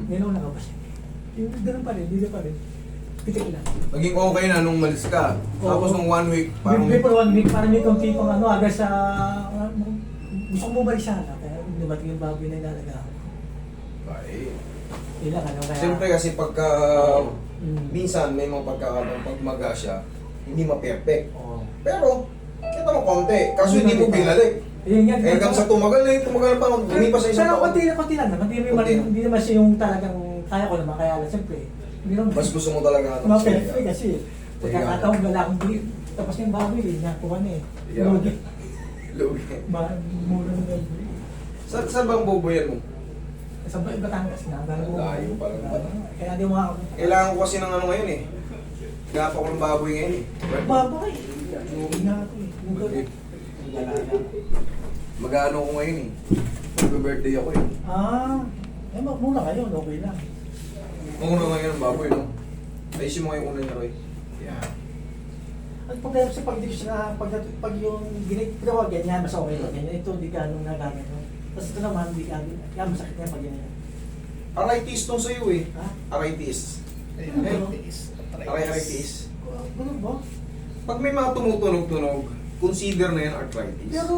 Ninauna ka pa siya. Yung ganun pa rin, dito pa rin. Pitik lang. Naging okay na nung malis ka. Tapos nung 1 week, parang... Before 1 week, parang may konti pang ano, agad sa... gusto ko bumalik sana, kaya dumating yung baboy na inalaga ako. Ay. Ilang ano kaya... Siyempre kasi pagka... Minsan may mga pagkakataon pag maga siya, hindi ma-perfect. Oo. Pero, kita mo konti. Kaso hindi mo binalik. Yun nga. Hanggang sa tumagal na yun, tumagal pa. Lumipas sa isang Pero taon. konti lang naman. Hindi naman siya yung talagang kaya ko naman. Kaya lang, siyempre. Mas gusto mo talaga ano. Ma-perfect kasi. Pagkakataon wala akong bili. Tapos yung baboy, nakuha na eh. Yeah. Lugi. Lugi. Mura na lang. Saan bang bubuyan mo? Sa Batangas na. Layo pa lang. Kaya di mo ako. Kailangan ko kasi ng ano ngayon eh. Gapa ko ng baboy ngayon eh. Baboy. Lugi na ako eh. Lugi. Mag-ano ko ngayon eh. Mag-birthday ako eh. Eh muna kayo. Okay lang. Una ngayon ang baboy no? Ayusin mo ngayon una niya Roy. Yeah. At pag pag yung ginagawa ganyan, mas okay lang ganyan. Ito hindi ka anong nagagamit. Tapos ito naman, hindi ka, kaya masakit niya pag ganyan. Arthritis tong sa'yo eh. Ha? Arthritis. Arthritis. Ano ba? Pag may mga tumutunog-tunog, consider na yan arthritis. Pero,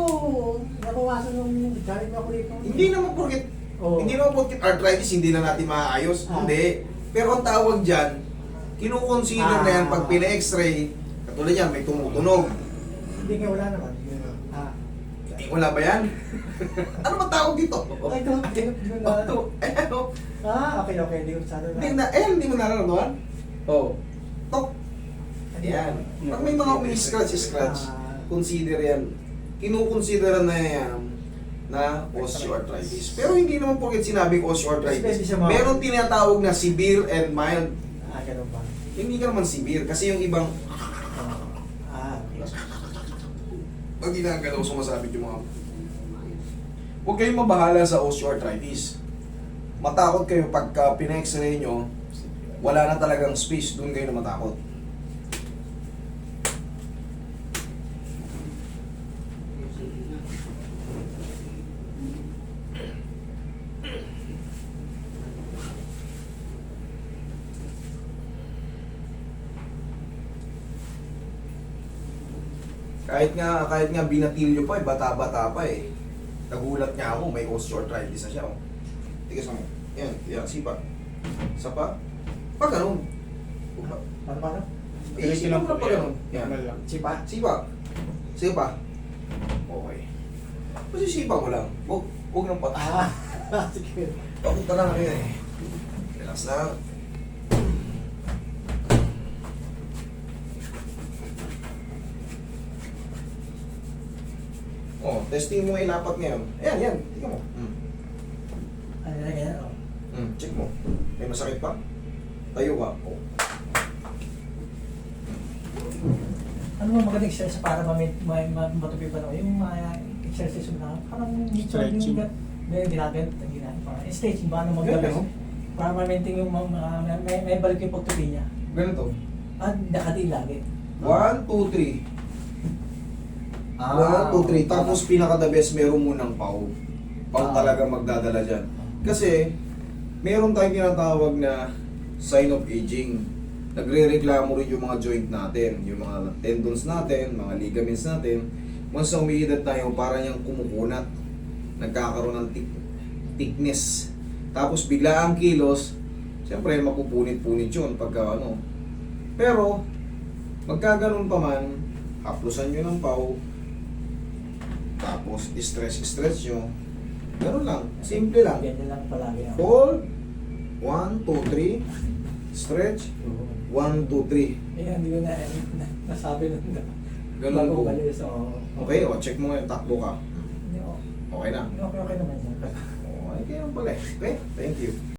nabawasan yung galing ako rito. Hindi naman porket, Oo. hindi naman porket arthritis, hindi na natin maaayos. Hindi. Pero ang tawag dyan, kinukonsider na yan pag pina-x-ray, katulad yan, may tumutunog. Hindi nga wala naman. Eh, wala ba yan? Ano ba tawag dito? Ay, ito, Ano? okay, hindi ko sana Hindi mo nararamdaman? Oo. Tok. Yan. Pag may mga umi-scratch, consider yan. Kinukonsider na yan na osteoarthritis. Pero hindi naman porket sinabing osteoarthritis. Meron tinatawag na severe and mild. Ganun ba? Hindi ka naman severe kasi yung ibang Okay. pag ginagalaw sumasabit yung mga... Huwag kayong mabahala sa osteoarthritis. Matakot kayo pagka pina-x-ray nyo, wala na talagang space, doon kayo na matakot. Kahit nga binatilyo pa eh, bata-bata pa eh. Nagulat niya ako, may osteoarthritis na siya. Oh. Tigas mo. Yan, sipa. Sapa. Pag ganun. Paano? Iisip mo na pag ganun. Yan. Sipa? Sipa. Sipa. Okay. Kasi sipa mo lang. Huwag nang pata. Sige. Papunta na kayo eh. Relax na. Oh, testing mo ilapat ngayon. Ayan. Tingnan mo. Ano na ganyan? Check mo. May masakit pa? Tayo ka. Oh. Ano mo magandang exercise para matupi pa na yung mga exercise mo na parang Stretching. ginagawa. Stretching ba? Ano magandang? Para ma-maintain yung may balik yung pagtupi niya. Ganito. Nakati lagi. 1, 2, 3. 1, 2, 3. Tapos pinaka-the best, meron munang pau. Pau talaga magdadala dyan. Kasi, meron tayong tinatawag na sign of aging. Nagre-reklamo rin yung mga joint natin, yung mga tendons natin, mga ligaments natin. Once na umiidad tayo, parang yung kumukunat. Nagkakaroon ng thickness. Tapos bigla ang kilos, siyempre mapupunit-punit yun pagka ano. Pero, magkaganon pa man, haplusan nyo ng pau, tapos stretch nyo. Ganun lang, simple lang. Ganyan lang palagi. Hold, 1, 2, 3, stretch, 1, 2, 3. Hindi ko nasabi nun. Ganun po. Okay. Okay, check mo ngayon, takbo ka. Okay na? Okay naman yan. Okay, kaya pala. Okay, thank you.